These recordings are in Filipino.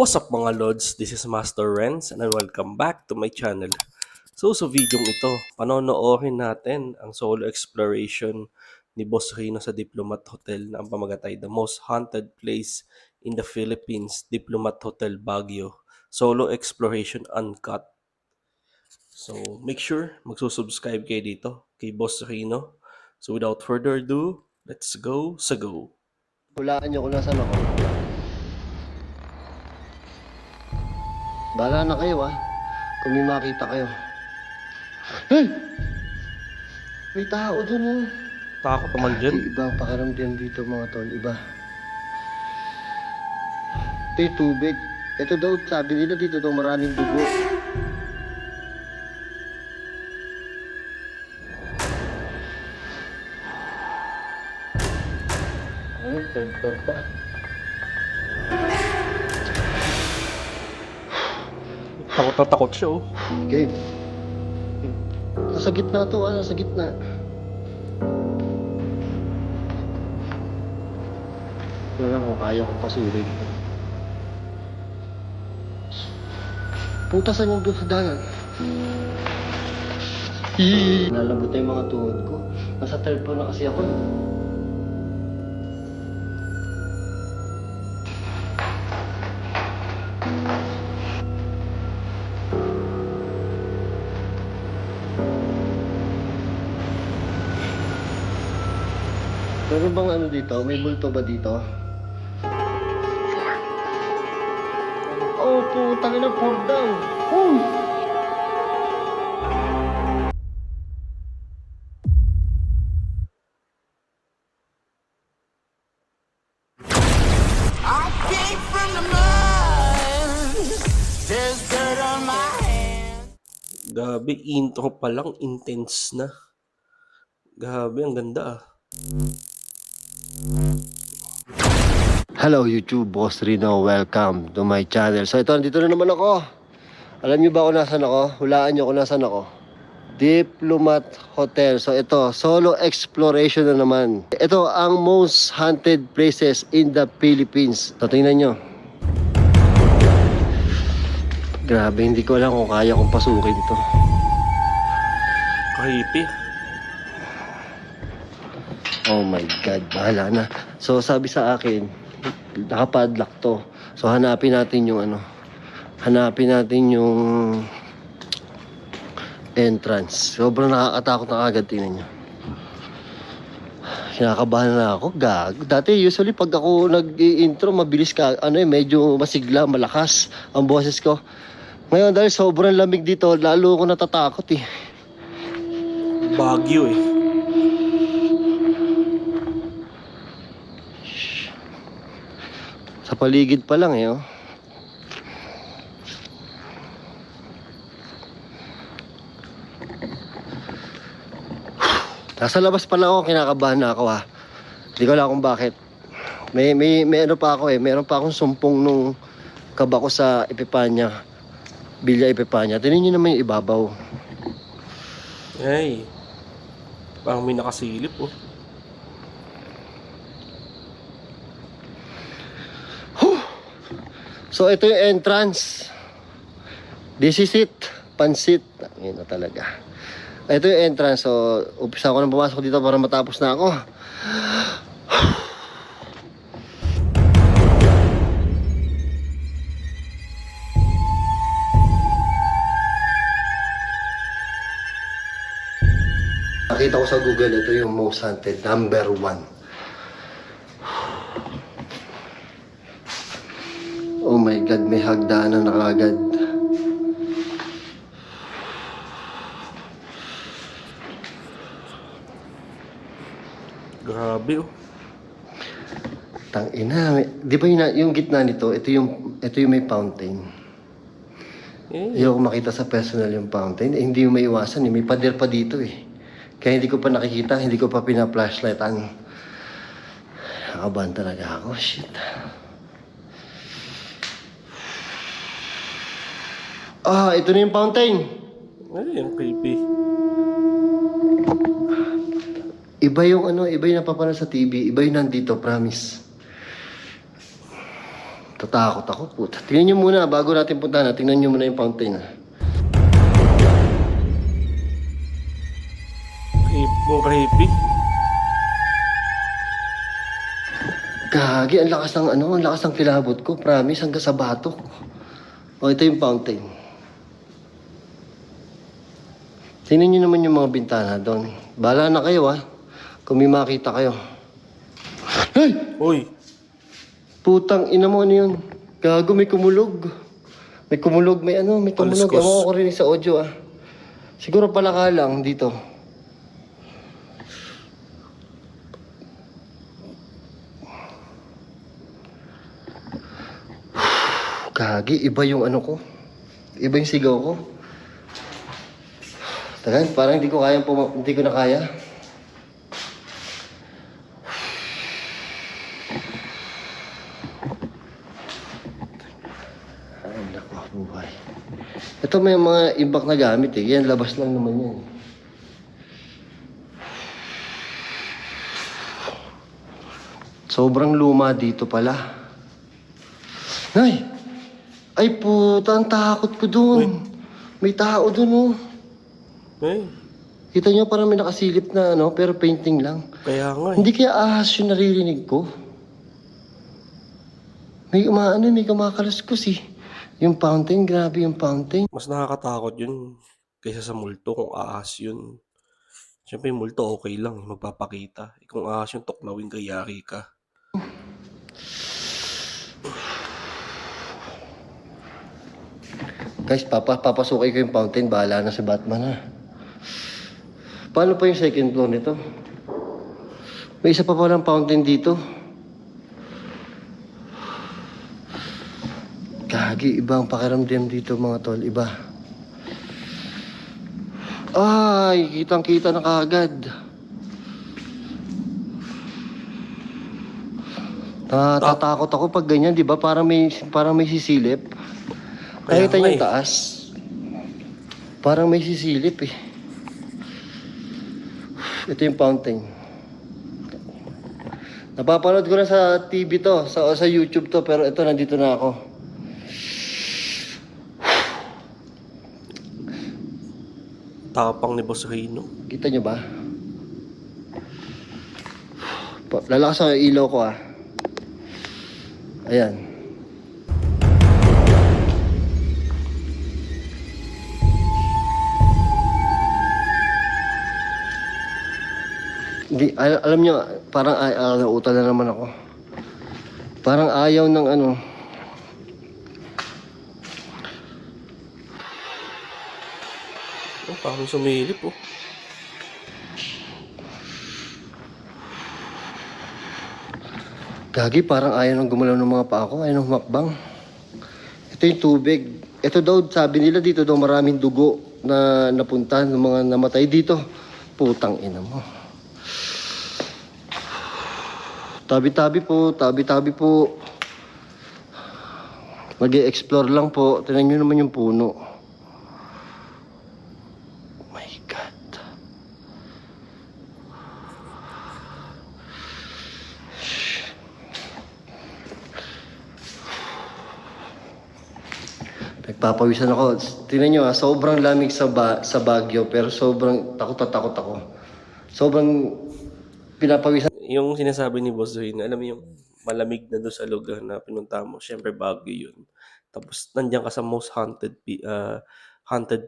What's up mga Lods? This is Master Renz and welcome back to my channel. So sa videong ito, panonoorin natin ang solo exploration ni Boss Rino sa Diplomat Hotel na ang pamagatay The Most Haunted Place in the Philippines, Diplomat Hotel Baguio. Solo exploration uncut. So make sure magsusubscribe kayo dito kay Boss Rino. So without further ado, let's go sa go. Hulaan niyo kung nasaan ako. Bahala na kayo kung may makita kayo. Hey! May tao dun Takot naman dyan. Iba ang pakiramdam dito mga tol, iba. Ito yung tubig. Ito daw, sabi nila dito daw maraming dugo. Third floor pa. Takot na takot siya oh. Okay. Nasa gitna to, nasa gitna. Wala lang kung kaya kong pasurin. Putasan yung doon sa dagat. Nalabot na yung mga tuhod ko. Nasa third floor na kasi ako. Meron bang ano dito? May multo ba dito? Oh, putang ina, pour down. I came from the mud. There's dirt on my hands. Gabi, intro pa lang, intense na. Gabi, ang ganda ah. Hello YouTube, Boss Rino. Welcome to my channel. So ito, nandito na naman ako. Alam niyo ba kung nasan ako? Hulaan niyo kung nasan ako. Diplomat Hotel. So ito, solo exploration na naman. Ito ang most haunted places in the Philippines. So tingnan niyo. Grabe, hindi ko alam kung kaya kong pasukin to. Creepy. Oh my God, bahala na. So sabi sa akin, nakapadlock to. So hanapin natin yung ano. Hanapin natin yung entrance. Sobrang nakakatakot na agad, tingnan nyo. Kinakabahan na ako, gag. Dati usually pag ako nag-i-intro, mabilis ka, medyo masigla, malakas ang boses ko. Ngayon dahil sobrang lamig dito, lalo ako natatakot eh. Baguio eh. Sa paligid pa lang eh. Nasa labas pa lang ako, kinakabahan na ako Hindi ko alam kung bakit. May ano pa ako meron pa akong sumpong nung kaba ko sa Epipanya. Bilya Epipanya. Tingnan niyo naman yung ibabaw. Ay. Parang may nakasilip oh. So ito yung entrance. This is it. Pansit. Yun na talaga. Ito yung entrance. So umpisa ko nang pumasok dito para matapos na ako. Nakita ko sa Google, ito yung most haunted, number 1. Oh my God, may hagdanan na kagad. Grabe oh. Tangina, di ba yung gitna nito, ito yung may fountain. Eh. Ayoko makita sa personal yung fountain. Hindi yung may iwasan may pader pa dito Kaya hindi ko pa nakikita, hindi ko pa pina-flashlightan. Nakabahan talaga ako, shit. Ito na yung fountain. Ay, ang creepy. Iba yung napapanood sa TV, iba yung nandito, promise. Tatakot ako, puta. Tingnan nyo muna, bago natin puntahan, tingnan nyo muna yung fountain, ha. Creepy. Gagi, ang lakas ng ang lakas ng kilabot ko. Promise, hanggang sa batok. O, ito yung fountain. Tingnan nyo naman yung mga bintana doon. Bahala na kayo, ha. Kung may makita kayo. Hey! Uy, Putang ina mo, ano yun? Gago, may kumulog. May kumulog. Kaluskos. Ewan ko rin sa audio, ah. Siguro palaka lang dito. Gagi, iba yung ano ko. Iba yung sigaw ko. Tagal, parang hindi ko na kaya. Ay, naku, buhay. Ito may mga imbak na gamit eh. Yan, labas lang naman yan. Sobrang luma dito pala. Nay! Ay puta, ang takot ko dun. May tao dun oh. eh, Kita nyo parang may nakasilip na pero painting lang. kaya nga eh. Hindi kaya ahas yung naririnig ko. May kumakaluskos eh. Yung fountain, grabe yung fountain. Mas nakakatakot yun kaysa sa multo kung ahas yun. Siyempre yung multo okay lang, magpapakita. Kung ahas yung tuklawin ka, yari ka. Guys, papasukay ko yung fountain. Bahala na si Batman ha. Paano pa yung second floor nito? May isa pa palang fountain dito. Gagi, iba ang pakiramdam dito mga tol. Iba. Ay, kitang-kita na kaagad. Tatakot ako pag ganyan, di ba? Parang may sisilip. Kaya Nakita nga niyo yung eh. taas. Parang may sisilip eh. Ito yung fountain. Napapanood ko na sa TV to, sa YouTube to, pero ito nandito na ako. Tapang ni Boss Rino. Kita nyo ba? Lalakas ang ilaw ko ah. Ayan. Hindi, alam nyo, parang nauutal na naman ako. Parang ayaw ng Oh, parang sumilip oh. Gagi, parang ayaw nang gumalaw ng mga paa ko, ayaw nang humakbang. Ito yung tubig. Ito daw, sabi nila dito daw maraming dugo na napunta ng mga namatay dito. Putang ina mo. Tabi-tabi po. Mag-e-explore lang po. Tingnan nyo naman yung puno. My God. Nagpapawisan ako. Tingnan nyo sobrang lamig sa Baguio pero sobrang takot ako. Sobrang pinapawisan. Yung sinasabi ni Boss Rino, alam mo yung malamig na doon sa lugar na pinunta mo. Siyempre Baguio yun. Tapos nandiyan ka sa most haunted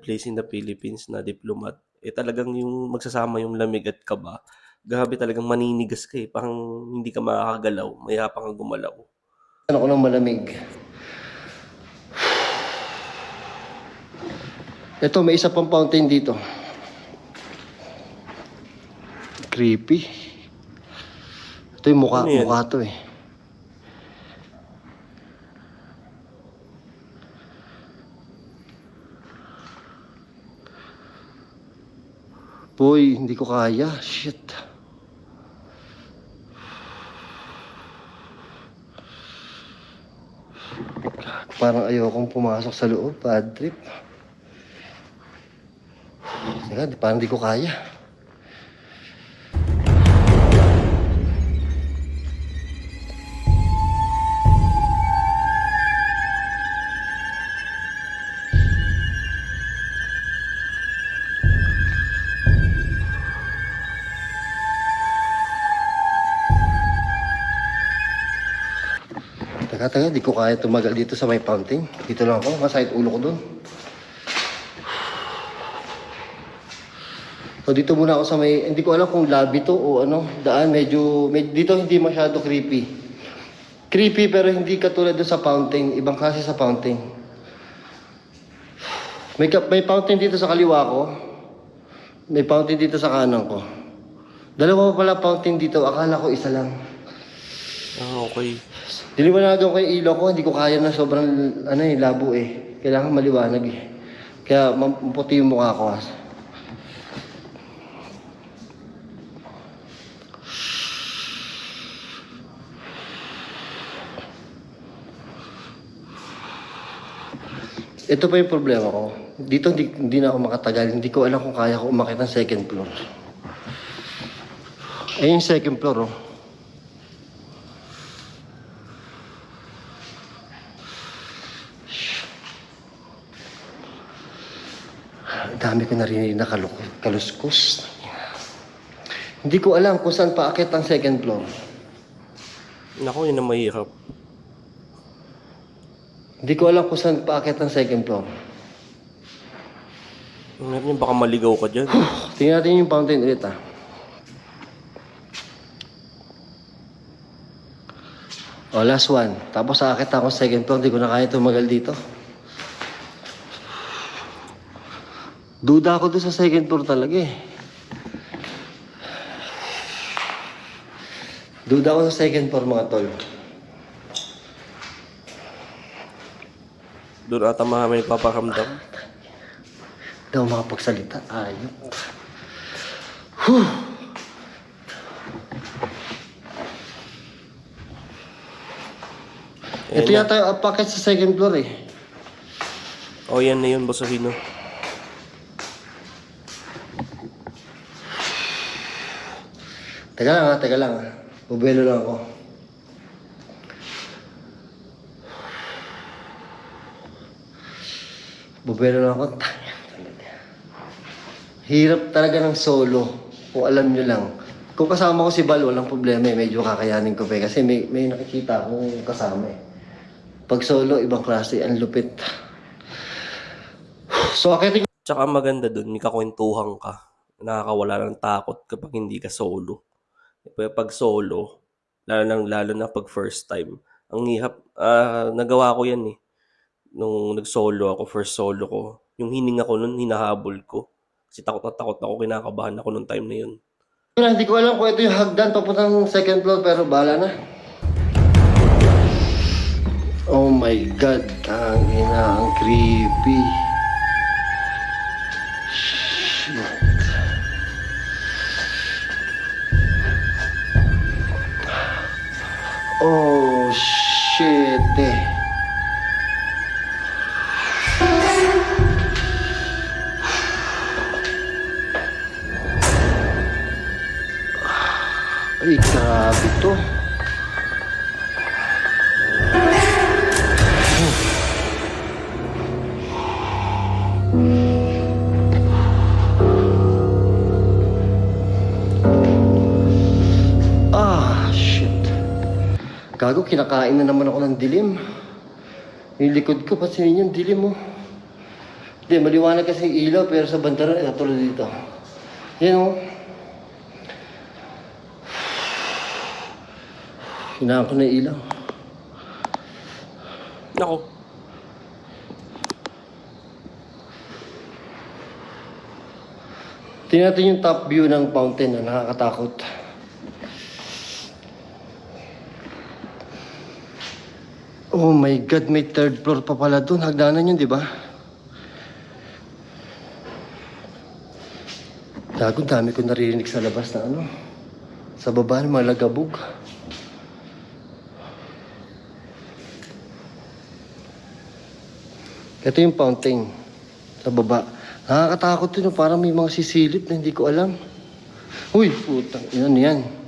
place in the Philippines na Diplomat. Eh talagang yung magsasama yung lamig at kaba. Grabe talagang maninigas ka eh. Parang hindi ka makakagalaw. Mayroon kang gumalaw. Ako ng malamig. Ito, may isa pang fountain dito. Creepy. Ito yung Ano yan? mukha to eh. Boy, hindi ko kaya. Shit. Parang ayokong pumasok sa loob. Bad trip. Teka, parang di ko kaya. Taga, di ko kaya tumagal dito sa may fountain. Dito lang ako, masakit ulo ko dun. So dito muna ako sa may, hindi ko alam kung lobby to o ano, daan, dito hindi masyado creepy. Creepy pero hindi katulad doon sa fountain, ibang klase sa fountain. May fountain dito sa kaliwa ko, may fountain dito sa kanan ko. Dalawa pa pala fountain dito, akala ko isa lang. Ah, okay. Diliwanagan ko yung ilaw ko, hindi ko kaya na sobrang labo eh. Kailangan maliwanag eh. Kaya maputi yung mukha ko. Ito pa yung problema ko. Dito hindi na ako makatagal. Hindi ko alam kung kaya ko umakit ng second floor. Ayun yung second floor oh. Ang dami ko narinig na kaluskos. Hindi ko alam kung saan paakit ang second floor. Naku, yun ang mahirap. Hindi ko alam kung saan paakit ang second floor. Ngayon, baka maligaw ka dyan. Tingnan natin yung fountain ulit ah. Oh, last one. Tapos aakit ako sa second floor. Hindi ko na kaya tumagal dito. Duda ako doon sa second floor talaga eh. Duda ako sa second floor mga tol. Doon ata may paparamdam. Hindi ako makapagsalita. Ayop. Ito Ayan na. yata yung packet sa second floor eh. O, yan na yun, Boss Rino. Teka lang ha. Bubelo lang ako. Bubelo lang ako. Hirap talaga ng solo. Kung alam nyo lang. Kung kasama ko si Bal, walang problema eh. Medyo kakayanin ko pa eh. Kasi may nakikita akong kasama eh. Pag solo, ibang klase. Ang lupit. So, akitin Tsaka maganda doon, may kakwentuhan ka. Nakakawala ng takot kapag hindi ka solo. Pag solo, lalo na pag first time, ang hirap, nagawa ko yan eh. Nung nag-solo ako, first solo ko, yung hininga ko nun, hinahabol ko. Kasi takot na takot ako, kinakabahan ako nung time na yun. hindi ko alam kung ito yung hagdan papuntang second floor pero bahala na. Oh my God, ang ina, ang creepy. Shit. Oh shit eh. Ay, grabe to. Shit. Gago, kinakain na naman ako ng dilim. Yung likod ko, pansinin yung dilim mo. Hindi, maliwanag kasi yung ilaw, pero sa bandaran, katulad dito. Yan o. Hinaan ko na yung ilaw. Nako, Tingnan natin yung top view ng fountain na nakakatakot. Oh my God, may third floor pa pala doon. Hagdanan yun, di ba? Gago, dami ko naririnig sa labas na ano. Sa baba, mga lagabog. Ito yung fountain. Sa baba. Nakakatakot yun. Parang may mga sisilip na hindi ko alam. Uy, putang. Yan.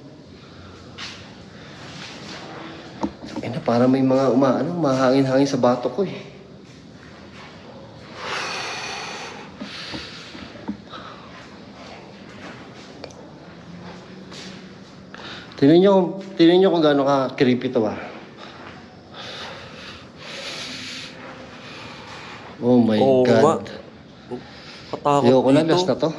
Parang may mga mahangin-hangin sa bato ko eh. Tingnan nyo kung gaano ka creepy to ah. Oh my Oo nga. God. Katakot Ayoko na, dito. last na to.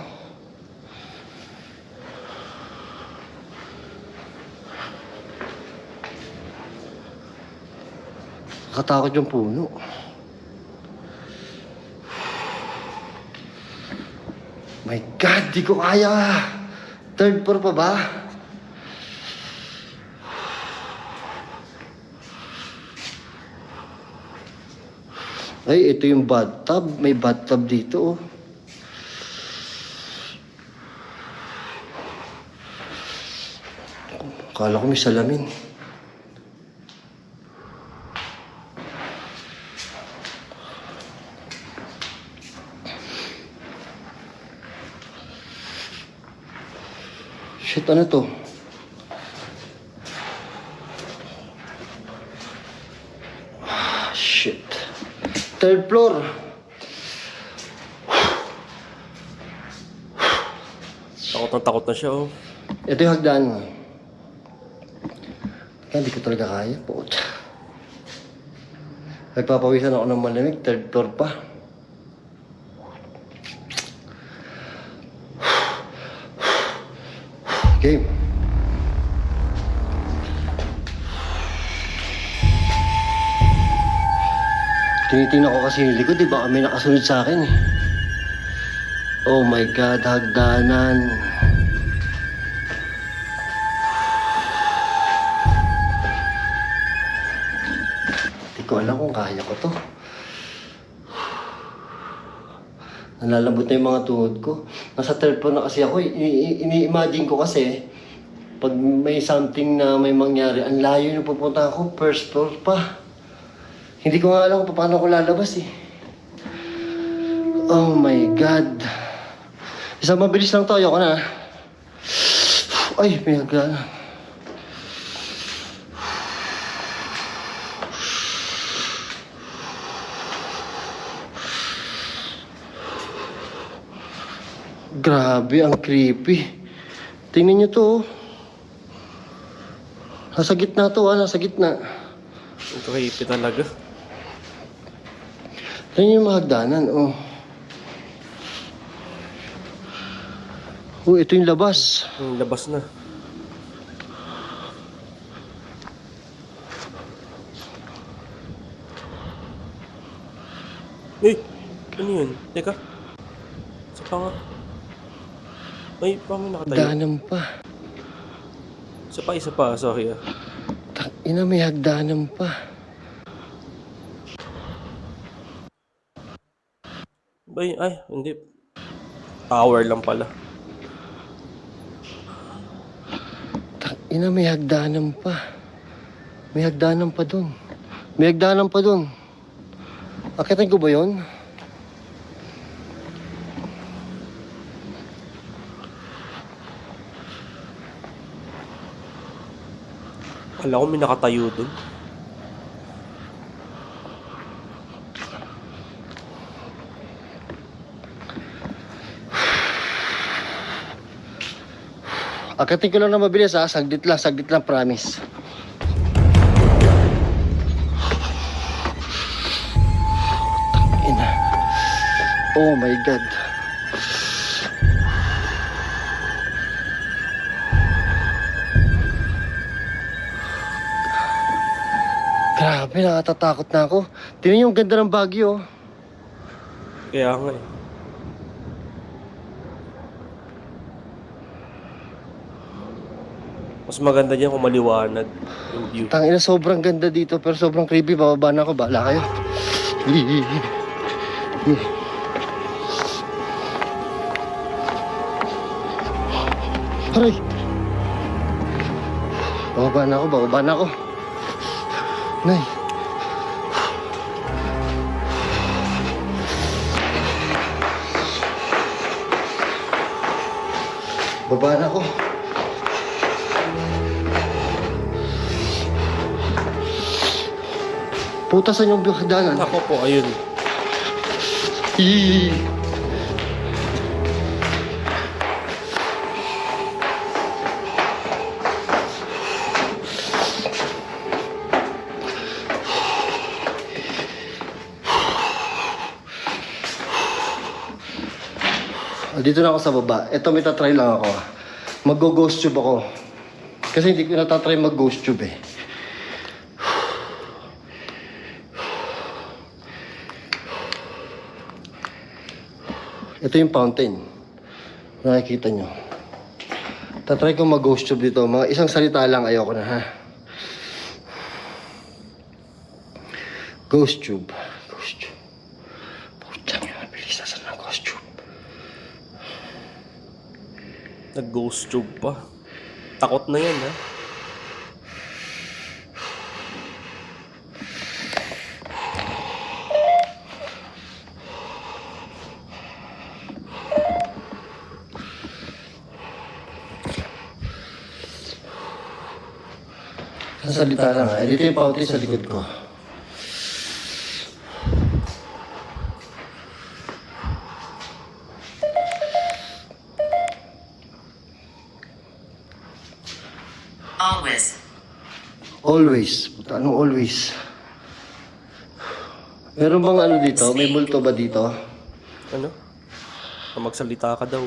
Nakatakot yung puno. My God, di ko kaya. Third floor pa ba? Ay, ito yung bathtub. May bathtub dito, oh. Akala ko may salamin. Shit, ano to? Shit. Third floor. Takot na siya, oh. Ito yung hagdan mo. Hindi ko talaga kaya po. Nagpapawisan ako ng malamig. Third floor pa. Game. Tinitingnan ko kasi yung likod, baka may nakasunod sa akin eh. Oh my God, hagdanan. Hindi ko alam kung kaya ko to. Nalalambot na yung mga tuhod ko. Nasa third floor na kasi ako. Ini-imagine ko kasi, pag may something na may mangyari, ang layo na pupunta ako, first floor pa. Hindi ko nga alam kung paano ako lalabas eh. Oh my God. Isang mabilis lang to, ayoko na. Ay, may hagdanan. Grabe, ang creepy. Tingnan nyo to, oh. Nasa gitna to, nasa gitna. Ang creepy talaga. Tingnan yung mga hagdanan, oh. Oh, ito yung labas. Ang labas na. Eh, ano yun? Teka. Sa pa nga. Ay, paano nakatayo? Hagdanan pa. Isa pa, sorry ah. Ina, may hagdanan pa. Ay, hindi. Tower lang pala. Ina, may hagdanan pa. May hagdanan pa dun. May hagdanan pa dun. Akitin ko ba yun? Akala ko may nakatayo dun. Akitin ko lang na mabilis ha. Saglit lang, promise. Ina. Oh my God. Grabe, nakatatakot na ako. Tingnan yung ganda ng Baguio. Kaya nga eh. Mas maganda dyan kung maliwanag yung view. Tangina, sobrang ganda dito pero sobrang creepy. Bababa na ako, bahala kayo. Aray! Bababa na ako. Nay. Baba na ako. Putasan yung hagdanan. Ako po, ayun. Ih. Dito na ako sa baba. Ito may tatry lang ako. Mag-ghost tube ako. Kasi hindi ko natatry mag-ghost tube eh. Ito yung fountain. Nakikita nyo. Tatry ko mag-ghost tube dito. Mga isang salita lang, ayoko na ha. Ghost tube. Ghost tube. Putang ina, bilis na ng ghost tube. Nag-ghost tube pa. Takot na yan, ha? Isang salita lang ha. Dito yung fountain sa likod ko. Always. Always. Puta, anong always? Meron bang ano dito? May multo ba dito? Ano? Magsalita ka daw.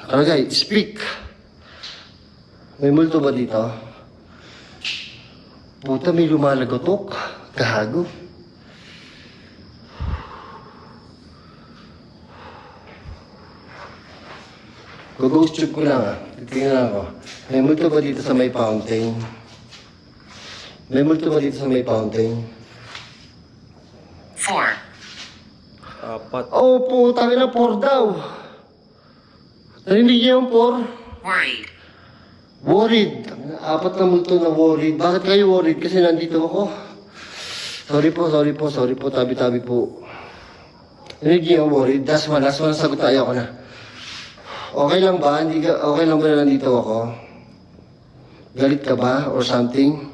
Talagay, speak. May multo ba dito? Puta, may lumalagotok. Gago. Go-ghost tube ko lang ah. Tingnan ako. May multo ba dito sa may fountain? May multo ba dito sa may fountain? 4. Apat. Oh, puta na 4 daw. Narinig niyo yung 4? Worried. Worried. Apat na multo na worried. Bakit kayo worried? Kasi nandito ako. Sorry po. Tabi-tabi po. Narinig niyo yung worried? Last one. Sagot tayo ako na. Okay lang ba? Okay lang ba na nandito ako? Galit ka ba? Or something?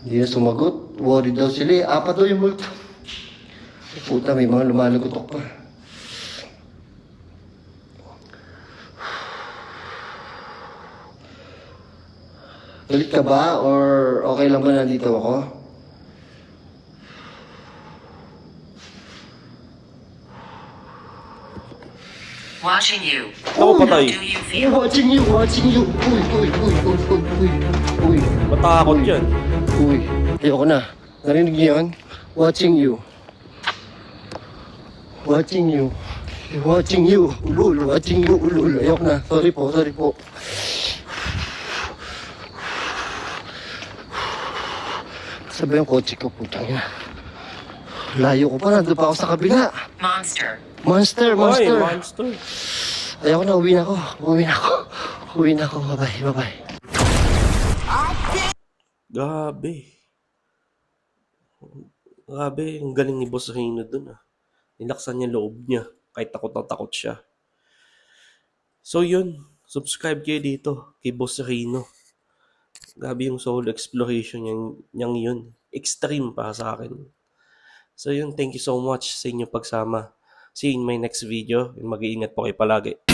Hindi na sumagot. Worried daw sila eh. Apat daw yung multo. Puta, may mga lumalagotok pa. Galit ka ba? Or okay lang ba na nandito ako? Watching you. Ako patay. Do you feel? Watching you. Uy. Matakot yan. Uy. Ayoko na. Narinig niyo yun? Watching you. Ulul. Ayoko na. Sorry po. Sabi yung kotse ko, putang ina. Layo ko pa, nandun pa ako sa kabila. Monster. Monster. Ay, monster. Ayoko na, uwi na ako. Bye-bye. Grabe, ang galing ni Boss Rino dun ah. Nilaksan niya loob niya, kahit takot na takot siya. So yun, subscribe kayo dito kay Boss Rino. Grabe yung solo exploration niyang yun. Extreme para sa akin. So yun, thank you so much sa inyong pagsama. See you in my next video. Mag-iingat po kayo palagi.